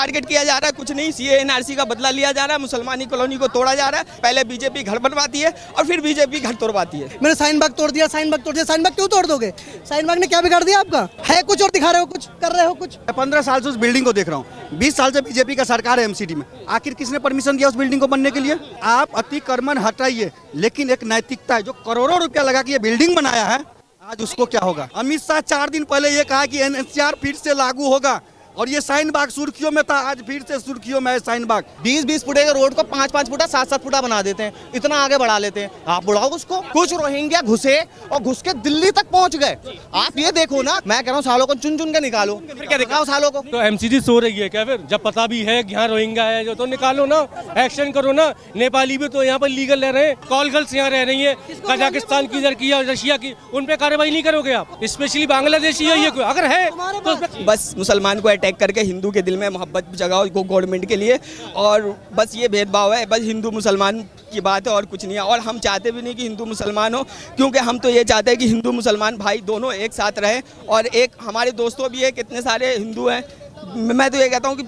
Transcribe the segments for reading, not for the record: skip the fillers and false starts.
Target किया जा रहा है, कुछ नहीं, सीए एनआरसी का बदला लिया जा रहा है, मुसलमानी कॉलोनी को तोड़ा जा रहा है। पहले बीजेपी घर बनवाती है और फिर बीजेपी घर तोड़वाती है। मैंने शाहीन बाग तोड़ दिया, शाहीन बाग तोड़ दिया। शाहीन बाग क्यों तोड़ दोगे? शाहीन बाग ने क्या बिगाड़ दिया आपका? है कुछ और दिखा रहे हो कुछ, कर रहे हो कुछ। 15 साल से उस बिल्डिंग को देख रहा हूँ, 20 साल से बीजेपी का सरकार है एमसीडी में। आखिर किसने परमिशन दिया उस बिल्डिंग को बनने के लिए? आप अतिक्रमण हटाइए, लेकिन एक नैतिकता है, जो करोड़ों रुपया लगा के ये बिल्डिंग बनाया है, आज उसको क्या होगा? अमित शाह 4 दिन पहले ये कहा कि एनएचआर फिर से लागू होगा, और ये शाहीन बाग सुर्खियों में था, आज फिर से सुर्खियों में है शाहीन बाग। 20-20 फुटे के रोड को 5-5 फुटा 7-7 फुटा बना देते हैं, इतना आगे बढ़ा लेते हैं। आप बढ़ाओ उसको। कुछ रोहिंग्या घुसे और घुस के दिल्ली तक पहुंच गए। आप ये देखो ना, मैं कह रहा हूँ सालों को चुन चुन के निकालो, फिर क्या दिखाओ सालों को। तो एमसीडी सो रही है क्या? फिर जब पता भी है यहाँ रोहिंग्या है जो, तो निकालो ना, एक्शन करो ना। नेपाली भी तो यहाँ पर लीगल रह रहे हैं, कॉल गर्ल्स यहाँ रह रही है, कजाकिस्तान की, इधर की या रशिया की, उन पे कार्रवाई नहीं करोगे आप? स्पेशली बांग्लादेशी है ये, अगर है तो बस मुसलमान को अटैक करके हिंदू के दिल में मोहब्बत जगाओ गवर्नमेंट के लिए, और बस ये भेदभाव है, बस हिंदू मुसलमान की बात है और कुछ नहीं है। और हम चाहते भी नहीं कि हिंदू मुसलमान हो, क्योंकि हम तो ये चाहते हैं कि हिंदू मुसलमान भाई दोनों एक साथ रहे। और एक हमारे दोस्तों भी है, कितने सारे हिंदू हैं, मैं तो ये कहता हूँ कि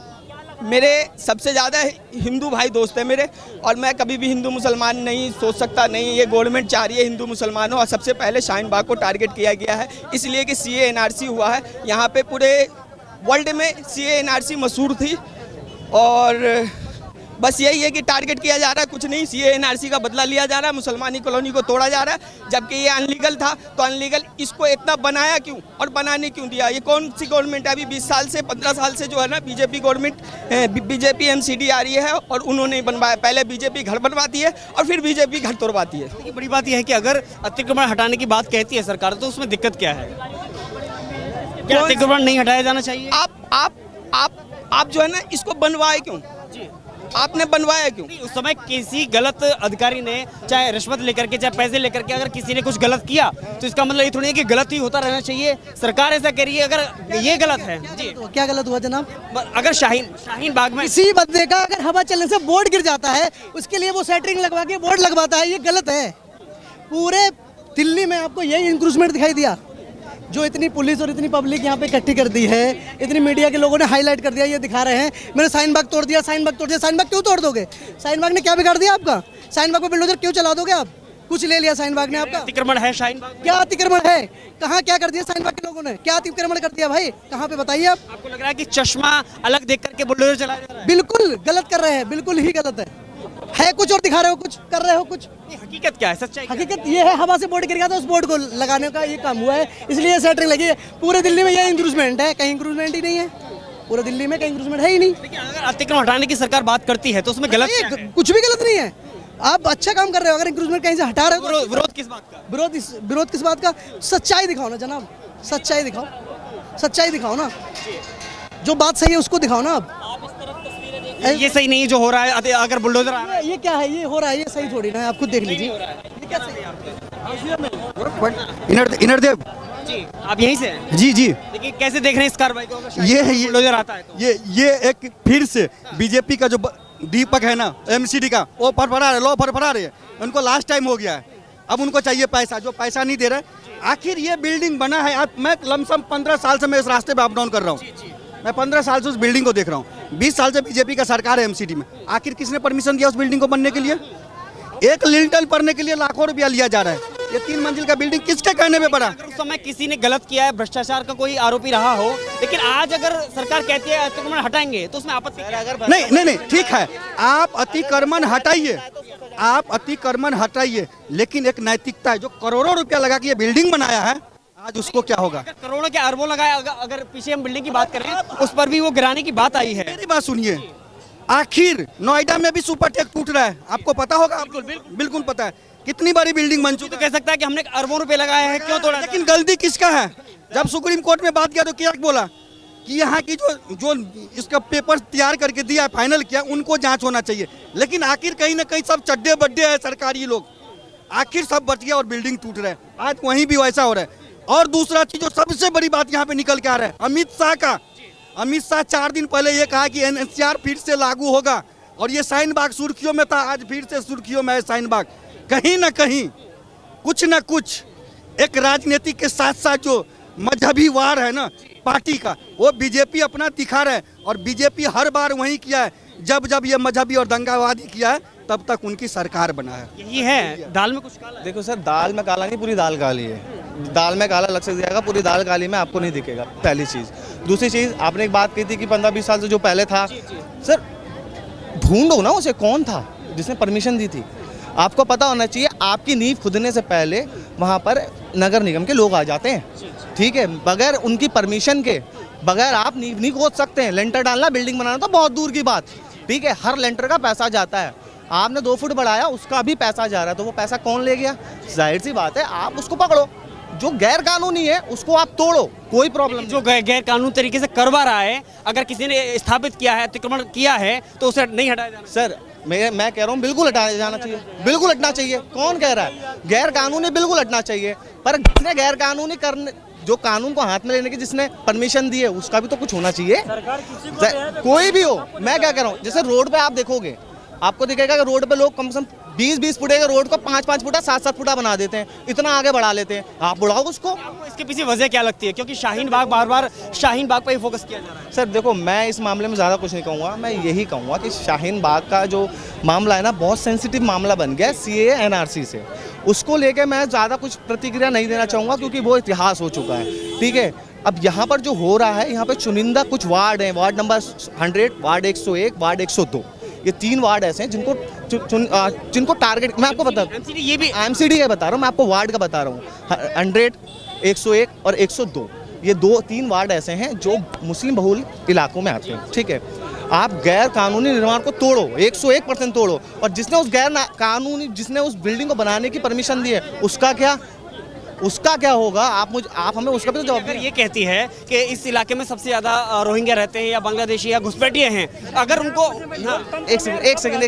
मेरे सबसे ज़्यादा हिंदू भाई दोस्त है मेरे, और मैं कभी भी हिंदू मुसलमान नहीं सोच सकता। नहीं, ये गवर्नमेंट चाह रही है हिंदू मुसलमान हो, और सबसे पहले शाहीन बाग को टारगेट किया गया है, इसलिए कि सीए एनआरसी हुआ है। यहाँ पे पूरे वर्ल्ड में सीए एनआरसी मशहूर थी, और बस यही है कि टारगेट किया जा रहा है, कुछ नहीं, सीए एनआरसी का बदला लिया जा रहा है, मुसलमानी कॉलोनी को तोड़ा जा रहा है। जबकि ये अनलीगल था, तो अनलीगल इसको इतना बनाया क्यों और बनाने क्यों दिया? ये कौन सी गवर्नमेंट है? अभी 20 साल से 15 साल से जो है ना बीजेपी गवर्नमेंट, बीजेपी एमसीडी आ रही है, और उन्होंने बनवाया। पहले बीजेपी घर बनवाती है और फिर बीजेपी घर तोड़वाती है। देखिए, बड़ी बात यह है कि अगर अतिक्रमण हटाने की बात कहती है सरकार, तो उसमें दिक्कत क्या है? क्या अतिक्रमण नहीं हटाया जाना चाहिए? आप जो है ना इसको बनवाए क्यों? आपने बनवाया क्यों? उस समय किसी गलत अधिकारी ने, चाहे रिश्वत लेकर के, चाहे पैसे लेकर के, अगर किसी ने कुछ गलत किया, तो इसका मतलब ये थोड़ी है कि गलत ही होता रहना चाहिए। सरकार ऐसा कह रही है, अगर ये गलत है जी। क्या गलत हुआ जनाब? अगर शाहीन बाग में किसी बंदे का अगर हवा चलने से बोर्ड गिर जाता है, उसके लिए वो सेटरिंग लगवा के बोर्ड लगवाता है, ये गलत है। पूरे दिल्ली में आपको यही इंक्रूजमेंट दिखाई दिया, जो इतनी पुलिस और इतनी पब्लिक यहाँ पे इकट्ठी कर दी है, इतनी मीडिया के लोगों ने हाईलाइट कर दिया, ये दिखा रहे हैं मैंने शाहीन बाग तोड़ दिया, शाहीन बाग तोड़ दिया। शाहीन बाग क्यों तोड़ दोगे? शाहीन बाग ने क्या बिगाड़ दिया आपका? शाहीन बाग पे बुलडोजर क्यों चला दोगे आप? कुछ ले लिया शाहीन बाग ने आपका? अतिक्रमण है शाहीन बाग? क्या अतिक्रमण है? कहाँ क्या कर दिया शाहीन बाग के लोगों ने? क्या अतिक्रमण कर दिया भाई? कहाँ पे बताइए आप। आपको लग रहा है कि चश्मा अलग देख करके बुलडोजर चलाया जा रहा है? बिल्कुल गलत कर रहे हैं, बिल्कुल ही गलत है कुछ और दिखा रहे हो कुछ, कर रहे हो कुछ। हकीकत क्या है, सच्चाई क्या है? हकीकत ये है, हवा से बोर्ड गिर गया था, उस बोर्ड को लगाने का ये काम हुआ है, इसलिए सेटरिंग लगी है। पूरे दिल्ली में ये इंक्रूजमेंट है, कहीं इंक्रूजमेंट ही नहीं है। पूरे दिल्ली में कहीं इंक्रूजमेंट है ही नहीं। लेकिन अगर अतिक्रमण हटाने की सरकार बात करती है, तो उसमें गलत क्या है? कुछ भी गलत नहीं है, आप अच्छा काम कर रहे हो। अगर इंक्रूजमेंट कहीं से हटा रहे हो, विरोध किस बात का? विरोध किस बात का? सच्चाई दिखाओ ना जनाब, सच्चाई दिखाओ, सच्चाई दिखाओ ना, जो बात सही है उसको दिखाओ ना। आप ये सही नहीं जो हो रहा है, अगर बुलडोजर आ रहा है। ये क्या है, ये हो रहा है, ये सही थोड़ी ना है, आप खुद देख लीजिए। ये क्या सही है? इनरदेव जी, आप यहीं से हैं? जी जी, देखिए कैसे देख रहे हैं इस कार्रवाई को? ये है, बुलडोजर आता है तो ये एक फिर से बीजेपी का जो दीपक है ना एमसीडी का, वो फरफरा रहे, लो फरफरा रहे हैं। उनको लास्ट टाइम हो गया है, अब उनको चाहिए पैसा, जो पैसा नहीं दे रहे। आखिर ये बिल्डिंग बना है, आप मैं लमसम 15 साल से मैं इस रास्ते पे अप डाउन कर रहा हूँ, मैं 15 साल से उस बिल्डिंग को देख रहा हूँ। 20 साल से बीजेपी का सरकार है एमसीडी में। आखिर किसने परमिशन दिया उस बिल्डिंग को बनने के लिए? एक लिंटल पड़ने के लिए लाखों रुपया लिया जा रहा है। ये 3 मंजिल का बिल्डिंग किसके कहने पे बना? उस समय किसी ने गलत किया है, भ्रष्टाचार का कोई आरोपी रहा हो, लेकिन आज अगर सरकार कहती है अतिक्रमण हटाएंगे, तो उसमें आपत्ति क्या है? नहीं, ठीक है, आप अतिक्रमण हटाइए, आप अतिक्रमण हटाइए, लेकिन एक नैतिकता है, जो करोड़ों रुपया लगा के ये बिल्डिंग बनाया है, आज उसको क्या होगा? करोड़ों के अरबों लगाए, अगर पीछे हम बिल्डिंग की बात करें, उस पर भी वो गिराने की बात आई है। मेरी बात सुनिए, आखिर नोएडा में भी सुपरटेक टूट रहा है, आपको पता होगा। बिल्कुल पता है, कितनी बड़ी बिल्डिंग बन चुकी तो कह सकता है कि हमने अरबों रुपए लगाए हैं, क्यों तोड़ा? लेकिन गलती किसका है? जब सुप्रीम कोर्ट में बात किया तो क्या बोला कि यहाँ की जो इसका पेपर तैयार करके दिया, फाइनल किया, उनको जांच होना चाहिए। लेकिन आखिर कहीं ना कहीं सब चड्डे बड्डे है सरकारी लोग, आखिर सब बच गया और बिल्डिंग टूट रहा है। आज वहीं भी वैसा हो रहा है। और दूसरा चीज, जो सबसे बड़ी बात यहाँ पे निकल के आ रहा है, अमित शाह 4 दिन पहले ये कहा कि एनएचआर फिर से लागू होगा, और ये शाहीन बाग सुर्खियों में था, आज फिर से सुर्खियों में है शाहीन बाग। कहीं ना कहीं कुछ ना कुछ एक राजनीति के साथ साथ जो मजहबी वार है ना, पार्टी का, वो बीजेपी अपना दिखा रहे हैं। और बीजेपी हर बार वही किया है, जब जब ये मजहबी और दंगावादी किया है तब तक उनकी सरकार बना है। यही है, दाल में कुछ काला है। देखो सर, दाल में काला नहीं, पूरी दाल काली है। दाल में काला अलग से दिखेगा, पूरी दाल काली में आपको नहीं दिखेगा, पहली चीज़। दूसरी चीज़, आपने एक बात कही थी कि 15-20 साल से जो पहले था, सर ढूंढो ना उसे, कौन था जिसने परमिशन दी थी। आपको पता होना चाहिए, आपकी नींव खुदने से पहले वहाँ पर नगर निगम के लोग आ जाते हैं, ठीक है। बगैर उनकी परमिशन के, बगैर आप नींव नहीं खोद सकते हैं। लेंटर डालना, बिल्डिंग बनाना तो बहुत दूर की बात, ठीक है। हर लेंटर का पैसा जाता है। आपने 2 फुट बढ़ाया, उसका भी पैसा जा रहा है, तो वो पैसा कौन ले गया? जाहिर सी बात है, आप उसको पकड़ो। जो गैर कानूनी है उसको आप तोड़ो, कोई प्रॉब्लम नहीं। जो गैर कानूनी तरीके से करवा रहा है, अगर किसी ने स्थापित किया है, अतिक्रमण किया है, तो उसे नहीं हटाया जाना। सर मैं कह रहा हूँ बिल्कुल हटाया जाना चाहिए, बिल्कुल हटना चाहिए। कौन कह रहा है गैर कानूनी? बिल्कुल हटना चाहिए। पर जिसने गैर कानूनी करने, जो कानून को हाथ में लेने की जिसने परमिशन दी है, उसका भी तो कुछ होना चाहिए। कोई भी हो, मैं क्या कह रहा हूँ, जैसे रोड पे आप देखोगे, आपको दिखेगा कि रोड पे लोग कम से कम 20-20 फुटे के रोड को 5-5 फुटा 7-7 फुटा बना देते हैं, इतना आगे बढ़ा लेते हैं। आप बढ़ाओ उसको। आपको इसके पीछे वजह क्या लगती है? क्योंकि शाहीन बाग, बार बार शाहीन बाग पर ही फोकस किया जा रहा है। सर देखो, मैं इस मामले में ज़्यादा कुछ नहीं कहूँगा। मैं यही कहूँगा कि शाहीन बाग का जो मामला है ना, बहुत सेंसिटिव मामला बन गया CAA NRC से। उसको लेके मैं ज़्यादा कुछ प्रतिक्रिया नहीं देना चाहूँगा, क्योंकि वो इतिहास हो चुका है, ठीक है। अब यहाँ पर जो हो रहा है, यहाँ पर चुनिंदा कुछ वार्ड हैं, वार्ड नंबर 100, वार्ड 101, वार्ड 102, ये 3 वार्ड ऐसे हैं जिनको टारगेट, मैं आपको बता MCD ये भी MCD का बता रहा हूँ, मैं आपको वार्ड का बता रहा हूँ। 100, 101 और 102, ये 2-3 वार्ड ऐसे हैं जो मुस्लिम बहुल इलाकों में आते हैं, ठीक है। आप गैर कानूनी निर्माण को तोड़ो, 101% तोड़ो। और जिसने उस गैर कानूनी, जिसने उस बिल्डिंग को बनाने की परमिशन दी है, उसका क्या होगा? आप हमें उसका भी तो जवाब अगर दें। ये कहती है कि इस इलाके में सबसे ज्यादा रोहिंग्या रहते हैं, या बांग्लादेशी या घुसपैठिए हैं, अगर उनको एक सेकंड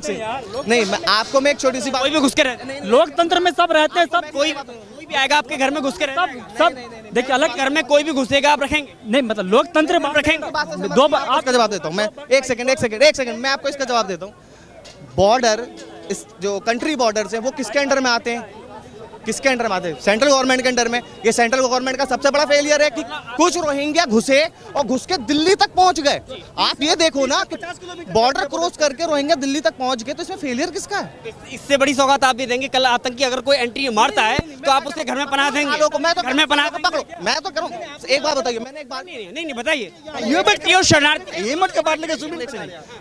नहीं, मैं एक छोटी सी बात, कोई भी घुस के रहते हैं, लोकतंत्र में सब रहते हैं, सब कोई भी आएगा आपके घर में घुस के सब देखिए, अलग घर में कोई भी घुसेगा, आप रखेंगे? नहीं, मतलब लोकतंत्र में रखेंगे। आपका जवाब देता हूँ मैं। एक सेकंड मैं आपको इसका जवाब देता हूँ। बॉर्डर, इस जो कंट्री बॉर्डर्स हैं, वो किसके अंडर में आते हैं? किसके अंडर में आते हैं? सेंट्रल गवर्नमेंट के अंडर में। ये सेंट्रल गवर्नमेंट का सबसे बड़ा फेलियर है कि कुछ रोहिंग्या घुसे और घुस के दिल्ली तक पहुंच गए। आप ये देखो ना, बॉर्डर क्रॉस करके रोहिंग्या दिल्ली तक पहुंच गए, तो इसमें फेलियर किसका है? इससे बड़ी सौगात आप भी देंगे, कल आतंकी अगर कोई एंट्री मारता है तो आप उसके घर में पनाह देंगे? मैं तो घर में पनाह पकड़ो, मैं तो करूँ। एक बात बताइए, मैंने एक बार नहीं बताइए, ये बच्ची और शरणार्थी ये मत कपाट लेके सुन।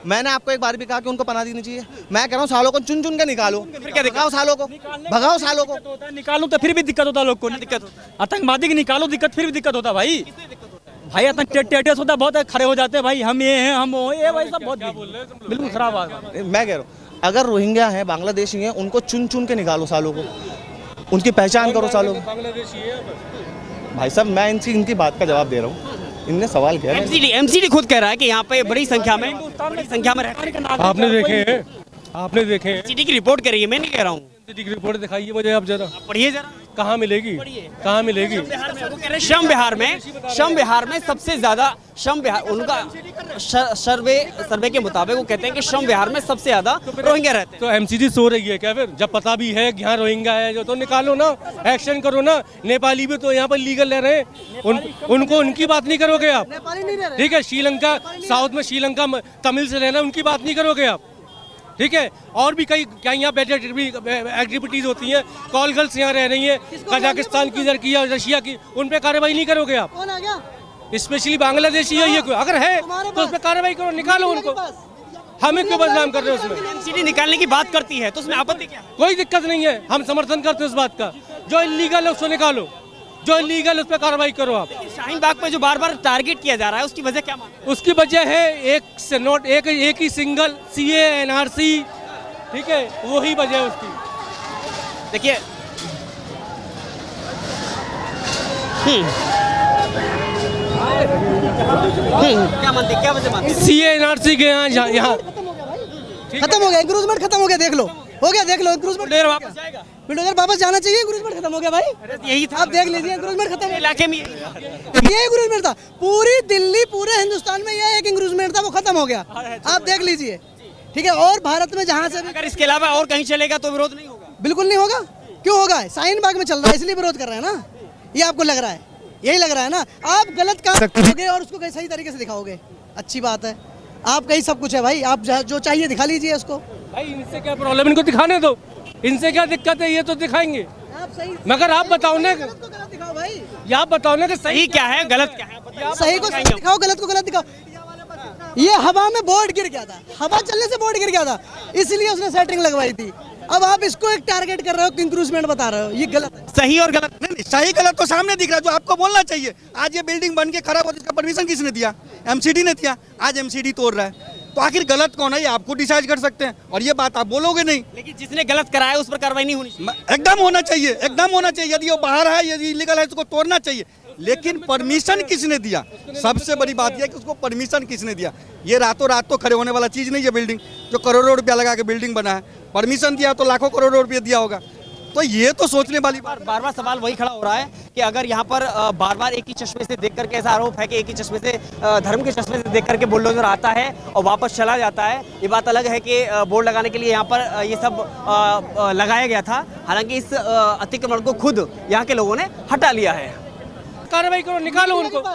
मैंने आपको एक बार भी कहा कि उनको पनाह देनी चाहिए। मैं कह रहा हूँ सालों को चुन चुन के निकालो, फिर क्या भगाओ सालों को, भगाओ सालों को। निकालूं तो फिर भी दिक्कत होता है लोग को। दिक्कत होता है। आतंकवादी की निकालो, दिक्कत फिर भी दिक्कत होता है भाई। आतंक टेटस होता है, बहुत खड़े हो जाते हैं भाई, हम ये हैं, हम वो, ये भाई सब बहुत बिल्कुल खराब बात है। मैं कह रहा हूँ, अगर रोहिंग्या हैं, बांग्लादेशी हैं, उनको चुन चुन के निकालो सालों को, उनकी पहचान करो सालों को। भाई साहब, मैं इनकी बात का जवाब दे रहा हूँ। इनने सवाल किया। MCD खुद कह रहा है कि यहाँ पे बड़ी संख्या में रहते हैं। आपने देखे हैं MCD की रिपोर्ट करी है, मैं नहीं कह रहा हूँ। की रिपोर्ट दिखाइए मुझे आप जरा। पढ़िए जरा। कहाँ मिलेगी? कहाँ मिलेगी? श्रम विहार में सबसे ज्यादा, श्रम विहार उनका सर्वे के मुताबिक वो कहते हैं कि श्रम विहार में सबसे ज्यादा रोहिंग्या रहते हैं। तो MCD सो रही है क्या? फिर जब पता भी है कि यहाँ रोहिंग्या है जो, तो निकालो ना, एक्शन करो ना। नेपाली भी तो यहाँ पर लीगल रह रहे हैं, उनको उनकी बात नहीं करोगे आप? ठीक है, श्रीलंका, साउथ में श्रीलंका तमिल से रहना, उनकी बात नहीं करोगे आप? ठीक है, और भी कई क्या यहाँ पे एक्टिविटीज होती हैं। कॉल गर्ल्स यहाँ रह रही हैं, कजाकिस्तान की, इधर की या रशिया की, उन पे कार्रवाई नहीं करोगे आप? कौन आ गया? स्पेशली बांग्लादेशी है ये, अगर है तो उस पर कार्रवाई करो, निकालो उनको। हमें क्यों बदनाम कर रहे हो उसमें? MCD निकालने की बात करती है तो उसमें आपत्ति क्या है? कोई दिक्कत नहीं है, हम समर्थन करते हैं उस बात का। जो इलीगल है उसको निकालो, जो इलीगल उस पर कार्रवाई करो आप। शाहीन बाग पे जो बार बार टारगेट किया जा रहा है, उसकी वजह क्या मानते हैं? उसकी वजह है एक ही सिंगल CAA NRC, ठीक है, वही वजह है उसकी। देखिए, क्या मानते हैं, क्या वजह मानते हैं? CAA NRC के यहाँ खत्म हो गया, इंक्रूजमेंट खत्म हो गया, देख लो, हो गया, देख लो, इंक्रूजमेंट बुलडोजर वापस जाएगा। बुलडोजर वापस जाना चाहिए, इंक्रूजमेंट खत्म हो गया भाई। यही था, आप देख लीजिए, इंक्रूजमेंट खत्म हो गया। इलाके में ये इंक्रूजमेंट था, पूरी दिल्ली, पूरे हिंदुस्तान में ये एक इंक्रूजमेंट था, वो खत्म हो गया। आप देख लीजिए, ठीक है। और भारत में जहाँ से भी, अगर इसके अलावा और कहीं चलेगा तो विरोध नहीं होगा? बिल्कुल नहीं होगा। क्यों होगा? शाहीन बाग में चल रहा है इसलिए विरोध कर रहे हैं ना, ये आपको लग रहा है? यही लग रहा है ना। आप गलत काम करोगे और उसको कहीं सही तरीके से दिखाओगे, अच्छी बात है। आप कहीं सब कुछ है भाई, आप जो चाहिए दिखा लीजिए उसको। भाई इनसे क्या प्रॉब्लम, इनको दिखाने दो, इनसे क्या दिक्कत है, ये तो दिखाएंगे। आप सही मगर आप बताओ ना, गलत को गलत दिखाओ भाई, या आप बताओ ना कि सही क्या है गलत क्या है, सही को सही दिखाओ, गलत को गलत दिखाओ। ये हवा में बोर्ड गिर गया था, हवा चलने से बोर्ड गिर गया था, इसलिए उसने सेटरिंग लगवाई थी। अब आप इसको एक टारगेट कर रहे हो, इंक्रूजमेंट बता रहे हो, ये गलत है। सही और गलत नहीं, सही गलत तो सामने दिख रहा है, जो आपको बोलना चाहिए। आज ये बिल्डिंग बन के खराब हो, इसका परमिशन किसने दिया? एमसीडी ने दिया। आज एमसीडी तोड़ रहा है, तो आखिर गलत कौन है ये आपको डिसाइड कर सकते हैं, और ये बात आप बोलोगे नहीं। लेकिन जिसने गलत कराया उस पर कार्रवाई नहीं होनी चाहिए। एकदम होना चाहिए, एकदम होना चाहिए। यदि वो बाहर है, यदि इलीगल है, तो उसको तोड़ना चाहिए। लेकिन परमिशन किसने दिया? सबसे बड़ी बात यह है कि उसको परमिशन किसने दिया। ये रातों रात तो खड़े होने वाला चीज़ नहीं है। बिल्डिंग जो करोड़ों रुपया लगा के बिल्डिंग बना है, परमिशन दिया तो लाखों करोड़ों रुपया दिया होगा। तो ये तो सोचने वाली बात। बार बार सवाल वही खड़ा हो रहा है कि अगर यहाँ पर बार बार एक ही चश्मे से देख करके, ऐसा आरोप है कि एक ही चश्मे से धर्म के चश्मे से देख करके बुलडोजर आता है और वापस चला जाता है। ये बात अलग है कि बोर्ड लगाने के लिए यहाँ पर ये सब लगाया गया था, हालांकि इस अतिक्रमण को खुद यहाँ के लोगों ने हटा लिया है। कार्रवाई करो, निकालो उनको।